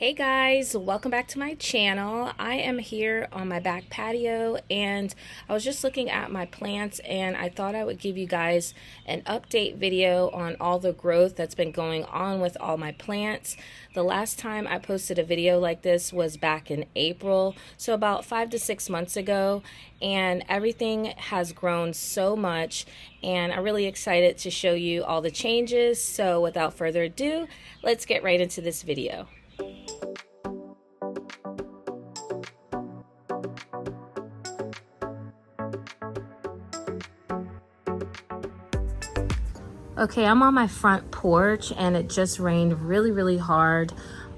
Hey guys, welcome back to my channel. I am here on my back patio and I was just looking at my plants and I thought I would give you guys an update video on all the growth that's been going on with all my plants. The last time I posted a video like this was back in April, so about 5 to 6 months ago, and everything has grown so much and I'm really excited to show you all the changes. So without further ado, let's get right into this video. Okay, I'm on my front porch and it just rained really hard,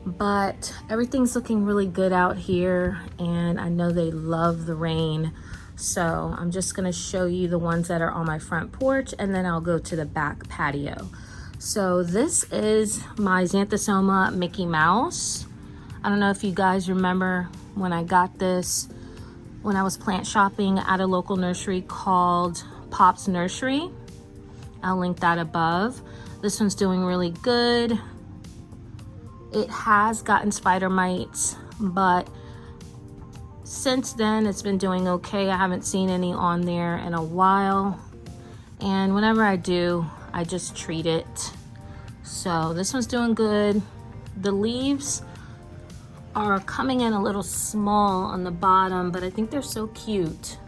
but everything's looking really good out here and I know they love the rain. So I'm just gonna show you the ones that are on my front porch and then I'll go to the back patio. So this is my Xanthosoma Mickey Mouse. I don't know if you guys remember when I got this when I was plant shopping at a local nursery called Pop's Nursery. I'll link that above. This one's doing really good. It has gotten spider mites, but since then it's been doing okay. I haven't seen any on there in a while. And whenever I do, I just treat it. So this one's doing good. The leaves are coming in a little small on the bottom, but I think they're so cute.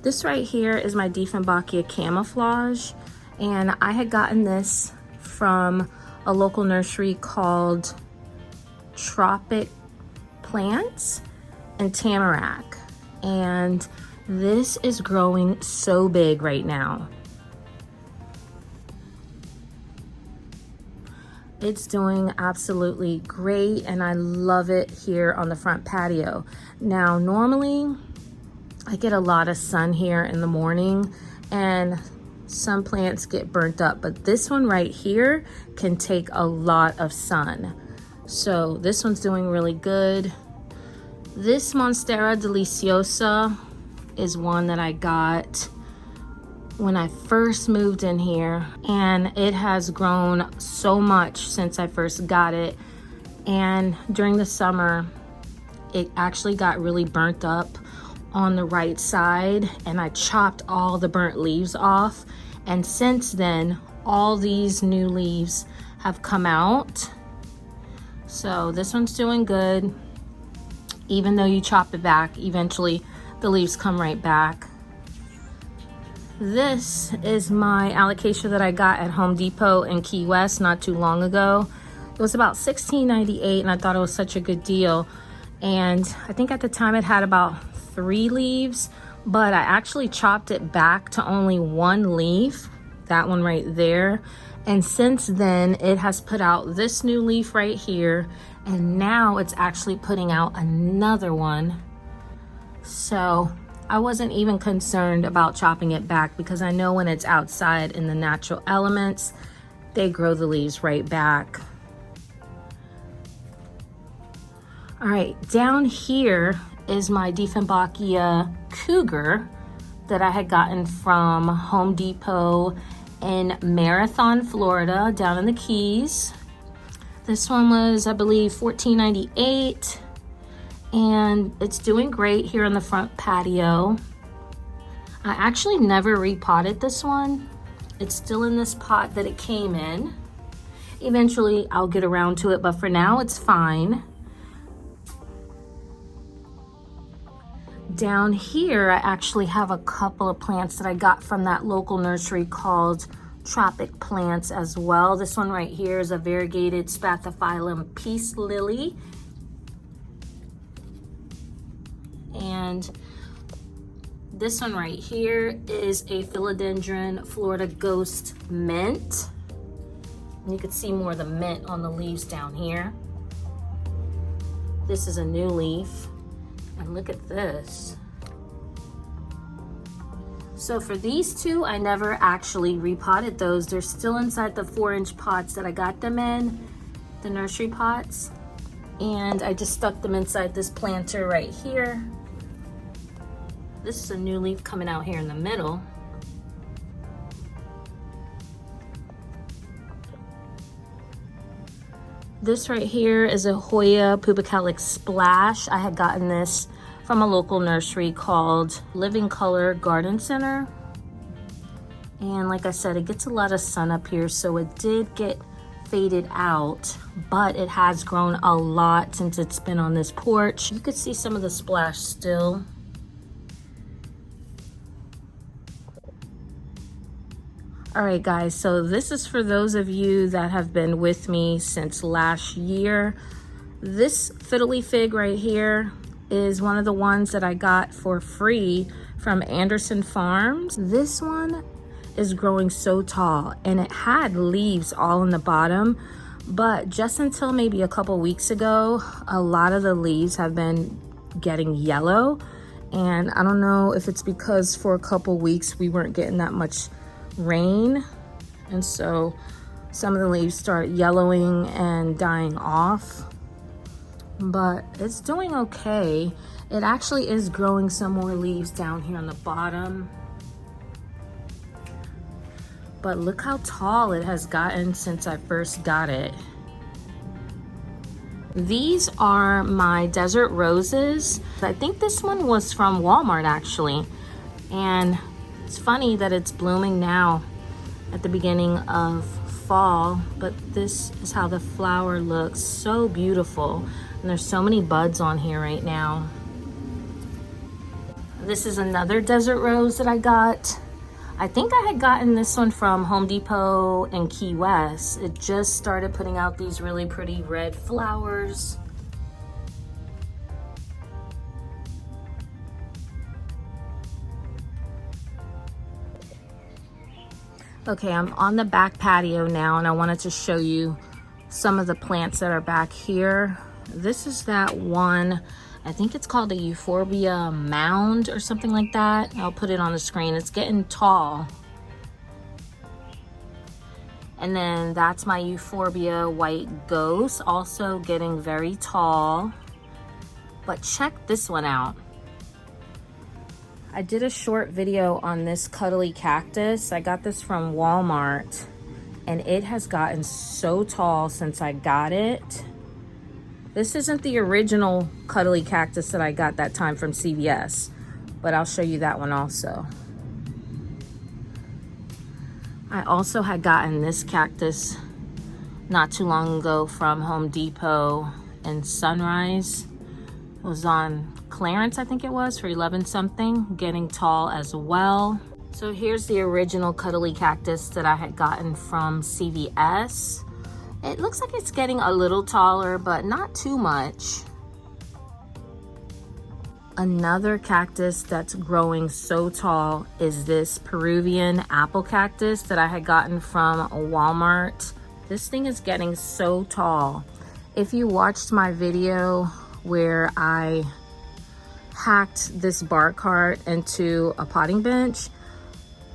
This right here is my Dieffenbachia camouflage, and I had gotten this from a local nursery called Tropic Plants and Tamarack, and this is growing so big right now. It's doing absolutely great and I love it here on the front patio. Now normally I get a lot of sun here in the morning and some plants get burnt up, but this one right here can take a lot of sun. So this one's doing really good. This Monstera Deliciosa is one that I got when I first moved in here, and it has grown so much since I first got it. And during the summer, it actually got really burnt up on the right side and I chopped all the burnt leaves off, and since then all these new leaves have come out. So this one's doing good. Even though you chop it back, eventually the leaves come right back. This is my alocasia that I got at Home Depot in Key West not too long ago. It was about $16.98 and I thought it was such a good deal, and I think at the time it had about 3 leaves, but I actually chopped it back to only 1 leaf, that one right there, and since then it has put out this new leaf right here, and now it's actually putting out another one. So I wasn't even concerned about chopping it back because I know when it's outside in the natural elements, they grow the leaves right back. All right, down here is my Dieffenbachia Cougar that I had gotten from Home Depot in Marathon, Florida, down in the Keys. This one was, I believe, $14.98, and it's doing great here on the front patio. I actually never repotted this one. It's still in this pot that it came in. Eventually, I'll get around to it, but for now, it's fine. Down here, I actually have a couple of plants that I got from that local nursery called Tropic Plants as well. This one right here is a variegated Spathiphyllum peace lily. And this one right here is a Philodendron Florida Ghost Mint. And you can see more of the mint on the leaves down here. This is a new leaf. And look at this. So for these two, I never actually repotted those. They're still inside the 4-inch pots that I got them in, the nursery pots. And I just stuck them inside this planter right here. This is a new leaf coming out here in the middle. This right here is a Hoya Pubicalic Splash. I had gotten this from a local nursery called Living Color Garden Center. And like I said, it gets a lot of sun up here, so it did get faded out, but it has grown a lot since it's been on this porch. You could see some of the splash still. All right, guys, so this is for those of you that have been with me since last year. This fiddly fig right here is one of the ones that I got for free from Anderson Farms. This one is growing so tall, and it had leaves all on the bottom, but just until maybe a couple weeks ago, a lot of the leaves have been getting yellow. And I don't know if it's because for a couple weeks we weren't getting that much rain, and so some of the leaves start yellowing and dying off, but it's doing okay. It actually is growing some more leaves down here on the bottom, but look how tall it has gotten since I first got it. These are my desert roses. I think this one was from Walmart actually, and it's funny that it's blooming now at the beginning of fall, but this is how the flower looks. So beautiful. And there's so many buds on here right now. This is another desert rose that I got. I think I had gotten this one from Home Depot in Key West. It just started putting out these really pretty red flowers. Okay, I'm on the back patio now, and I wanted to show you some of the plants that are back here. This is that one, I think it's called a Euphorbia mound or something like that. I'll put it on the screen. It's getting tall. And then that's my Euphorbia white ghost, also getting very tall. But check this one out. I did a short video on this cuddly cactus. I got this from Walmart, and it has gotten so tall since I got it. This isn't the original cuddly cactus that I got that time from CVS, but I'll show you that one also. I also had gotten this cactus not too long ago from Home Depot in Sunrise. It was on clearance, I think it was, for 11 something, getting tall as well. So here's the original cuddly cactus that I had gotten from CVS. It looks like it's getting a little taller, but not too much. Another cactus that's growing so tall is this Peruvian apple cactus that I had gotten from Walmart. This thing is getting so tall. If you watched my video where I hacked this bar cart into a potting bench,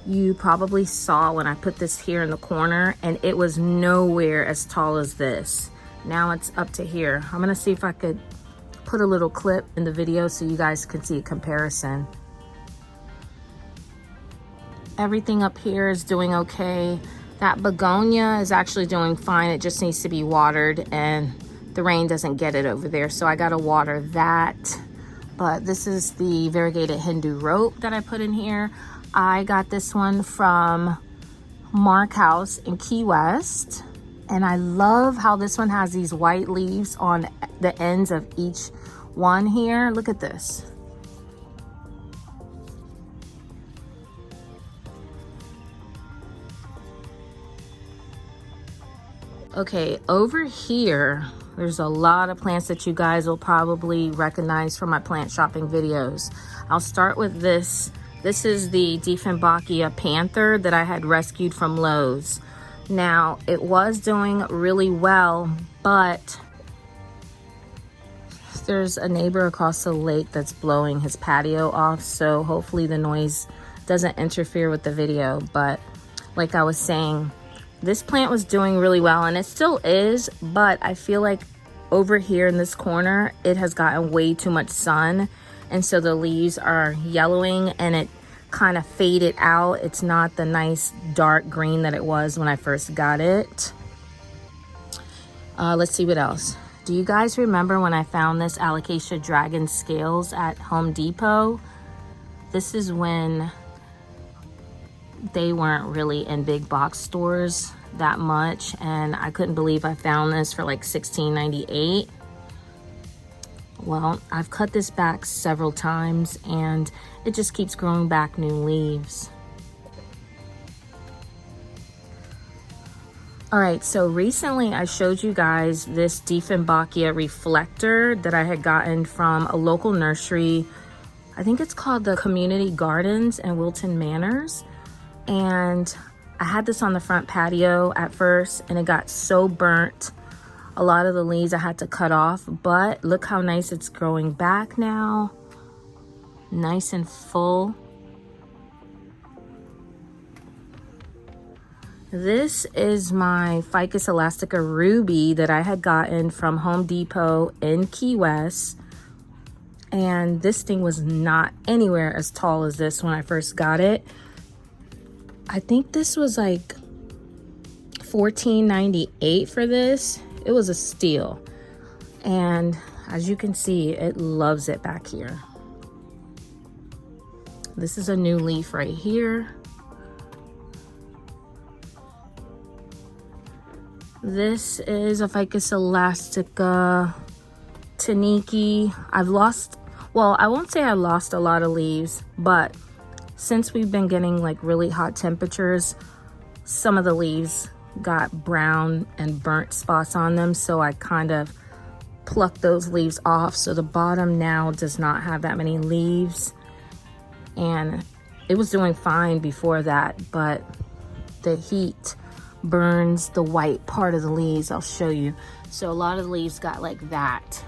you probably saw when I put this here in the corner, and it was nowhere as tall as this. Now it's up to here. I'm gonna see if I could put a little clip in the video so you guys can see a comparison. Everything up here is doing okay. That begonia is actually doing fine. It just needs to be watered, and the rain doesn't get it over there, so I gotta water that. But this is the variegated Hindu rope that I put in here. I got this one from Mark House in Key West, and I love how this one has these white leaves on the ends of each one here. Look at this. Okay, over here, there's a lot of plants that you guys will probably recognize from my plant shopping videos. I'll start with this. This is the Dieffenbachia panther that I had rescued from Lowe's. Now, it was doing really well, but there's a neighbor across the lake that's blowing his patio off, so hopefully the noise doesn't interfere with the video. But like I was saying, this plant was doing really well, and it still is, but I feel like over here in this corner, it has gotten way too much sun, and so the leaves are yellowing and it kind of faded out. It's not the nice dark green that it was when I first got it. Let's see what else. Do you guys remember when I found this Alocasia dragon scales at Home Depot? This is when they weren't really in big box stores that much, and I couldn't believe I found this for like $16.98. Well, I've cut this back several times and it just keeps growing back new leaves. All right, so recently I showed you guys this Dieffenbachia reflector that I had gotten from a local nursery. I think it's called the Community Gardens in Wilton Manors. And I had this on the front patio at first and it got so burnt. A lot of the leaves I had to cut off, but look how nice it's growing back now. Nice and full. This is my Ficus elastica ruby that I had gotten from Home Depot in Key West. And this thing was not anywhere as tall as this when I first got it. I think this was like $14.98 for this. It was a steal. And as you can see, it loves it back here. This is a new leaf right here. This is a Ficus elastica Taniki. I've lost, well, I won't say I lost a lot of leaves, but since we've been getting like really hot temperatures, some of the leaves got brown and burnt spots on them, so I kind of plucked those leaves off. So the bottom now does not have that many leaves, and it was doing fine before that, but the heat burns the white part of the leaves. I'll show you. So a lot of the leaves got like that,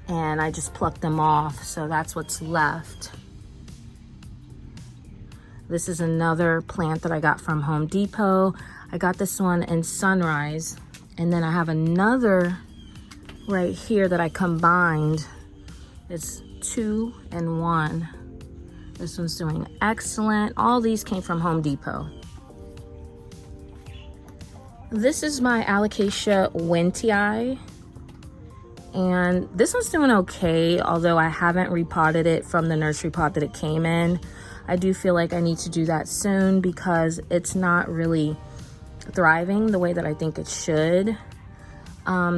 and I just plucked them off, so that's what's left. This is another plant that I got from Home Depot. I got this one in Sunrise, and then I have another right here that I combined. It's 2 and 1. This one's doing excellent. All these came from Home Depot. This is my Alocasia Wentii, and this one's doing okay, although I haven't repotted it from the nursery pot that it came in. I do feel like I need to do that soon because it's not really thriving the way that I think it should.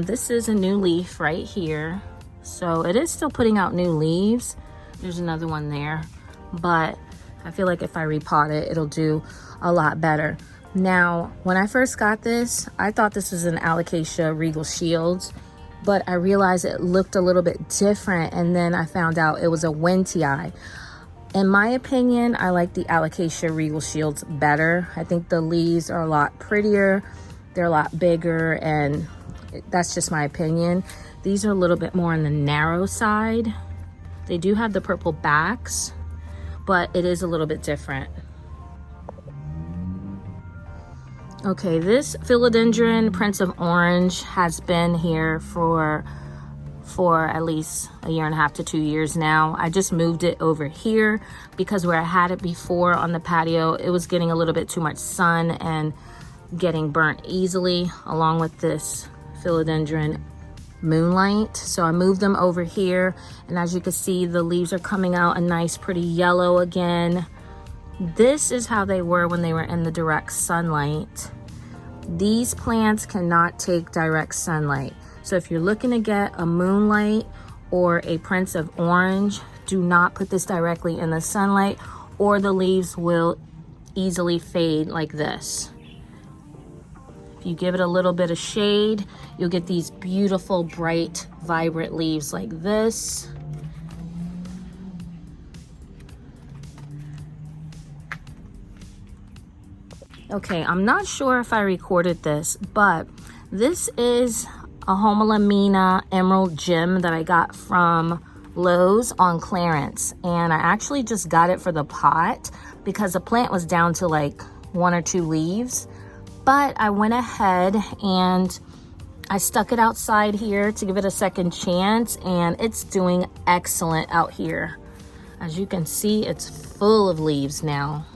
This is a new leaf right here, so it is still putting out new leaves. There's another one there, but I feel like if I repot it, it'll do a lot better. Now, when I first got this, I thought this was an Alocasia Regal Shields, but I realized it looked a little bit different, and then I found out it was a Wentii. In my opinion, I like the Alocasia Regal Shields better. I think the leaves are a lot prettier, they're a lot bigger, and that's just my opinion. These are a little bit more on the narrow side. They do have the purple backs, but it is a little bit different. Okay, this Philodendron Prince of Orange has been here for at least a year and a half to 2 years now. I just moved it over here because where I had it before on the patio, it was getting a little bit too much sun and getting burnt easily, along with this Philodendron Moonlight. So I moved them over here, and as you can see, the leaves are coming out a nice pretty yellow again. This is how they were when they were in the direct sunlight. These plants cannot take direct sunlight. So if you're looking to get a Moonlight or a Prince of Orange, do not put this directly in the sunlight, or the leaves will easily fade like this. If you give it a little bit of shade, you'll get these beautiful, bright, vibrant leaves like this. Okay, I'm not sure if I recorded this, but this is a Homelamina Emerald Gem that I got from Lowe's on clearance. And I actually just got it for the pot because the plant was down to like 1 or 2 leaves. But I went ahead and I stuck it outside here to give it a second chance, and it's doing excellent out here. As you can see, it's full of leaves now.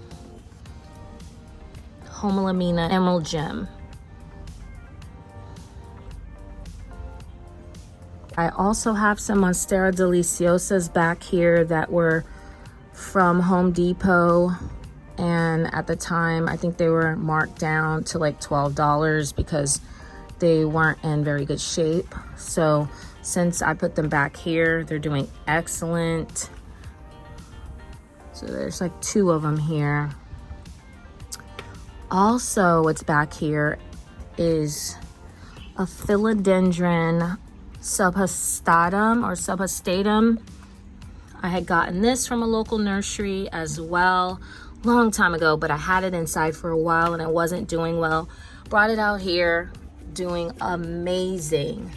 Homelamina Emerald Gem. I also have some Monstera Deliciosas back here that were from Home Depot. And at the time, I think they were marked down to like $12 because they weren't in very good shape. So since I put them back here, they're doing excellent. So there's like 2 of them here. Also, what's back here is a philodendron subhastatum or subhastatum. I had gotten this from a local nursery as well, long time ago, but I had it inside for a while and it wasn't doing well. Brought it out here, doing amazing.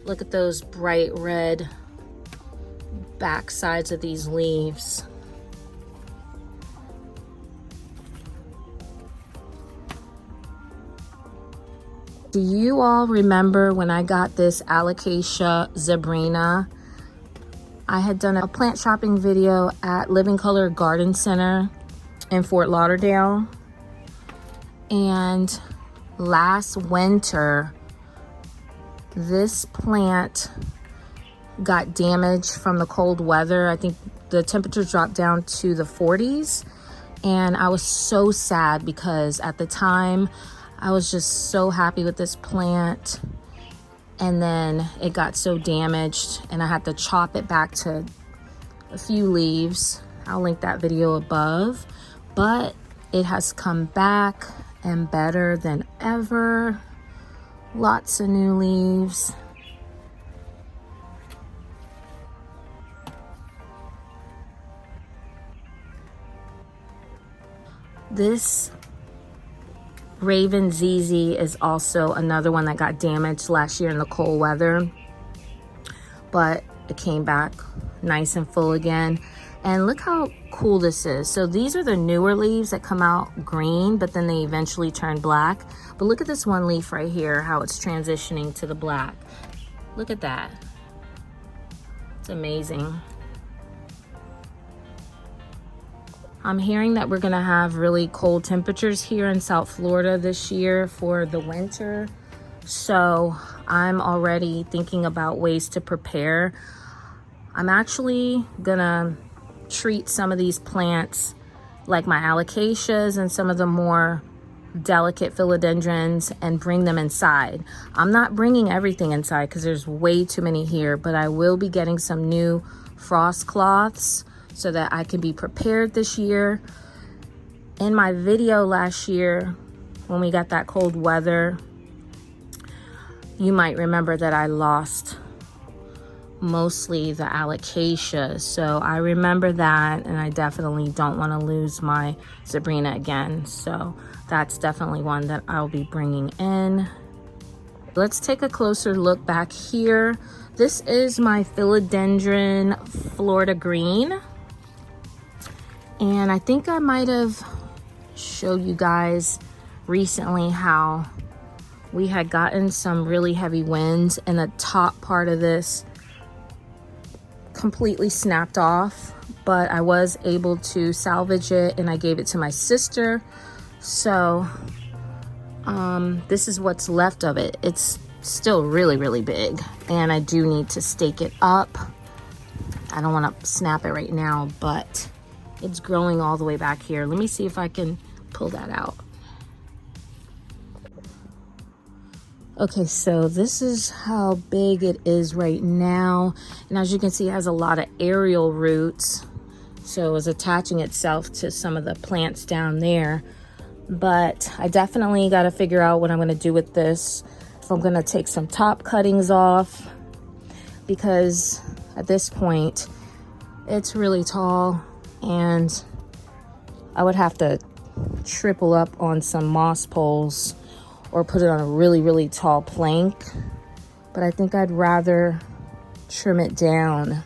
Look at those bright red back sides of these leaves. Do you all remember when I got this Alocasia zebrina? I had done a plant shopping video at Living Color Garden Center in Fort Lauderdale. And last winter, this plant got damaged from the cold weather. I think the temperatures dropped down to the 40s. And I was so sad because at the time, I was just so happy with this plant. And then it got so damaged and I had to chop it back to a few leaves. I'll link that video above. But it has come back and better than ever. Lots of new leaves. This Raven ZZ is also another one that got damaged last year in the cold weather, but it came back nice and full again. And look how cool this is. So these are the newer leaves that come out green, but then they eventually turn black. But look at this one leaf right here, how it's transitioning to the black. Look at that. It's amazing. I'm hearing that we're gonna have really cold temperatures here in South Florida this year for the winter. So I'm already thinking about ways to prepare. I'm actually gonna treat some of these plants like my alocasias and some of the more delicate philodendrons and bring them inside. I'm not bringing everything inside because there's way too many here, but I will be getting some new frost cloths so that I can be prepared this year. In my video last year, when we got that cold weather, you might remember that I lost mostly the alocasia. So I remember that, and I definitely don't want to lose my zebrina again. So that's definitely one that I'll be bringing in. Let's take a closer look back here. This is my philodendron Florida green. And I think I might have showed you guys recently how we had gotten some really heavy winds and the top part of this completely snapped off, but I was able to salvage it and I gave it to my sister. So this is what's left of it. It's still really, really big and I do need to stake it up. I don't want to snap it right now, but it's growing all the way back here. Let me see if I can pull that out. Okay, so this is how big it is right now. And as you can see, it has a lot of aerial roots. So it's attaching itself to some of the plants down there. But I definitely got to figure out what I'm going to do with this. If I'm going to take some top cuttings off, because at this point, it's really tall. And I would have to triple up on some moss poles or put it on a really, really tall plank. But I think I'd rather trim it down.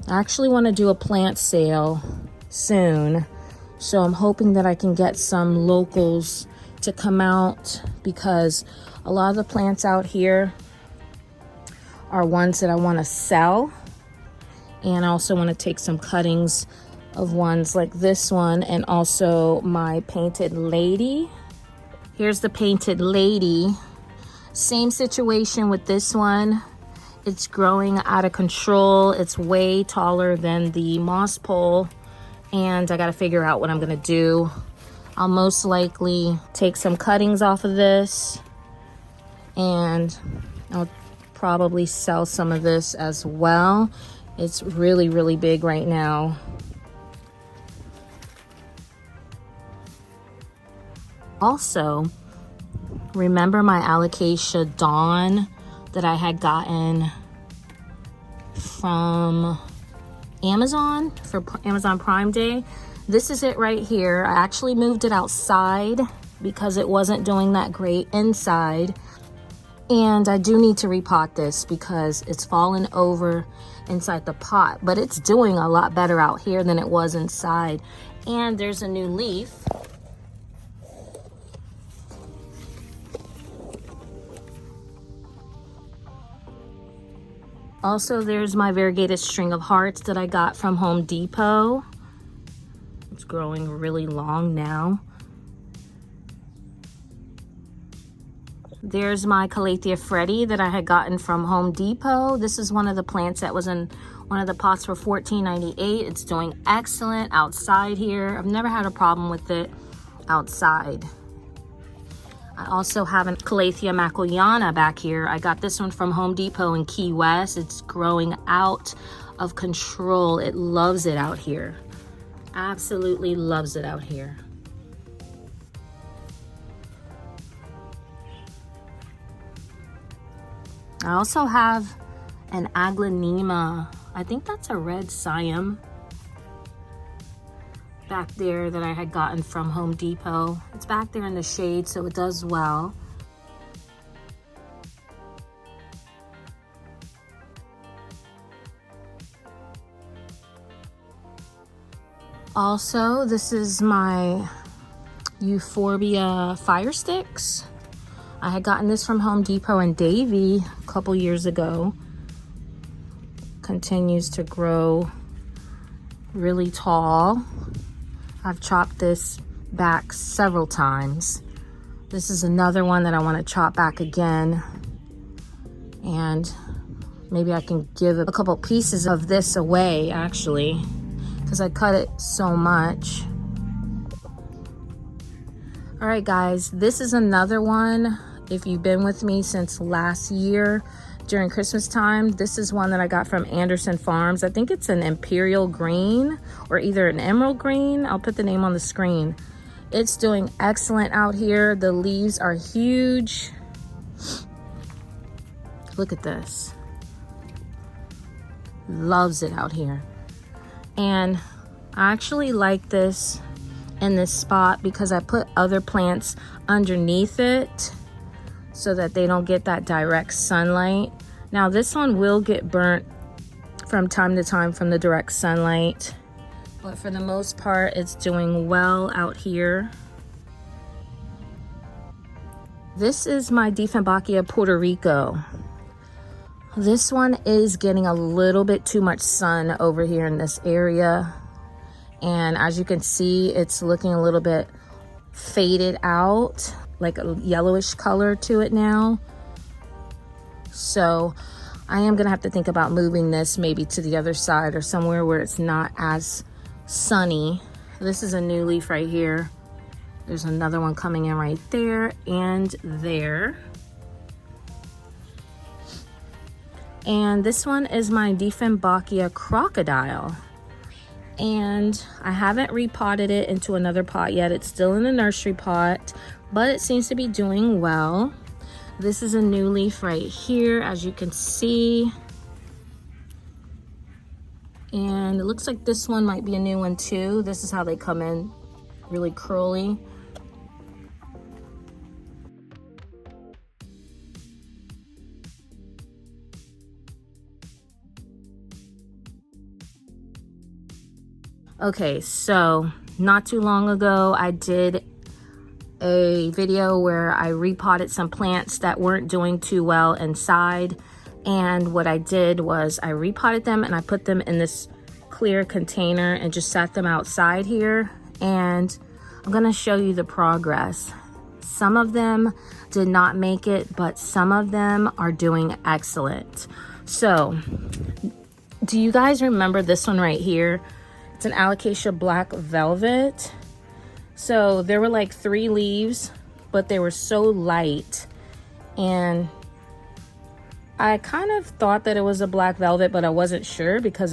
I actually want to do a plant sale soon. So I'm hoping that I can get some locals to come out, because a lot of the plants out here are ones that I want to sell. And I also want to take some cuttings of ones like this one and also my painted lady. Here's the painted lady. Same situation with this one. It's growing out of control. It's way taller than the moss pole, and I gotta figure out what I'm gonna do. I'll most likely take some cuttings off of this, and I'll probably sell some of this as well. It's really, really big right now. Also, remember my Alocasia Dawn that I had gotten from Amazon for Amazon Prime Day? This is it right here. I actually moved it outside because it wasn't doing that great inside. And I do need to repot this because it's fallen over inside the pot, but it's doing a lot better out here than it was inside. And there's a new leaf. Also, there's my variegated string of hearts that I got from Home Depot. It's growing really long now. There's my Calathea Freddy that I had gotten from Home Depot. This is one of the plants that was in one of the pots for $14.98. It's doing excellent outside here. I've never had a problem with it outside. I also have a Calathea Macoyana back here. I got this one from Home Depot in Key West. It's growing out of control. It loves it out here. Absolutely loves it out here. I also have an Aglaonema. I think that's a red Siam back there that I had gotten from Home Depot. It's back there in the shade, so it does well. Also, this is my Euphorbia fire sticks. I had gotten this from Home Depot and Davy a couple years ago. Continues to grow really tall. I've chopped this back several times. This is another one that I want to chop back again. And maybe I can give a couple pieces of this away actually, because I cut it so much. All right, guys, this is another one. If you've been with me since last year during Christmas time, this is one that I got from Anderson Farms. I think it's an imperial green or either an emerald green. I'll put the name on the screen. It's doing excellent out here. The leaves are huge. Look at this. Loves it out here. And I actually like this in this spot because I put other plants underneath it so that they don't get that direct sunlight. Now this one will get burnt from time to time from the direct sunlight, but for the most part it's doing well out here. This is my Dieffenbachia Puerto Rico. This one is getting a little bit too much sun over here in this area, and as you can see, it's looking a little bit faded out, like a yellowish color to it now. So I am gonna have to think about moving this maybe to the other side or somewhere where it's not as sunny. This is a new leaf right here. There's another one coming in right there and there. And this one is my Dieffenbachia Crocodile. And I haven't repotted it into another pot yet. It's still in the nursery pot, but it seems to be doing well. This is a new leaf right here, as you can see. And it looks like this one might be a new one too. This is how they come in, really curly. Okay, so not too long ago, I did a video where I repotted some plants that weren't doing too well inside. And what I did was I repotted them and I put them in this clear container and just sat them outside here. And I'm gonna show you the progress. Some of them did not make it, but some of them are doing excellent. So, do you guys remember this one right here? It's an Alocasia Black Velvet. So there were like 3 leaves, but they were so light. And I kind of thought that it was a black velvet, but I wasn't sure because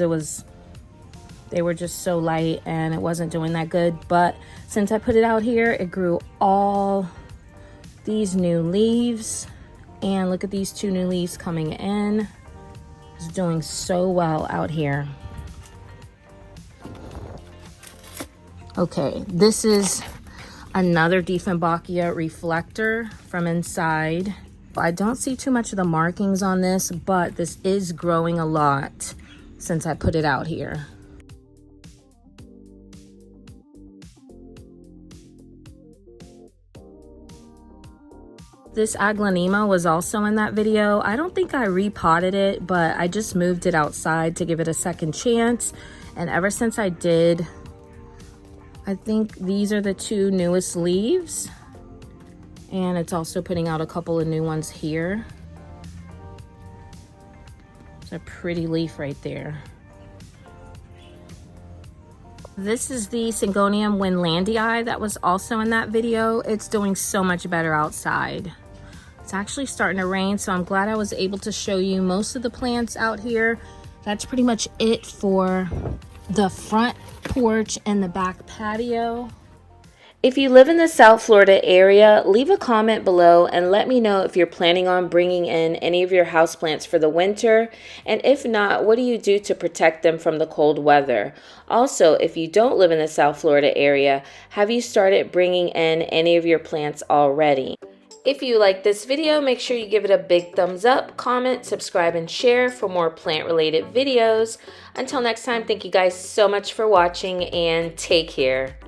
they were just so light and it wasn't doing that good. But since I put it out here, it grew all these new leaves. And look at these 2 new leaves coming in. It's doing so well out here. Okay, this is another Dieffenbachia reflector from inside. I don't see too much of the markings on this, but this is growing a lot since I put it out here. This Aglaonema was also in that video. I don't think I repotted it, but I just moved it outside to give it a second chance. And ever since I did, I think these are the 2 newest leaves. And it's also putting out a couple of new ones here. It's a pretty leaf right there. This is the Syngonium Winlandii that was also in that video. It's doing so much better outside. It's actually starting to rain, so I'm glad I was able to show you most of the plants out here. That's pretty much it for the front porch and the back patio. If you live in the South Florida area, leave a comment below and let me know if you're planning on bringing in any of your houseplants for the winter. And if not, what do you do to protect them from the cold weather? Also, if you don't live in the South Florida area, have you started bringing in any of your plants already? If you like this video, make sure you give it a big thumbs up, comment, subscribe, and share for more plant-related videos. Until next time, thank you guys so much for watching and take care.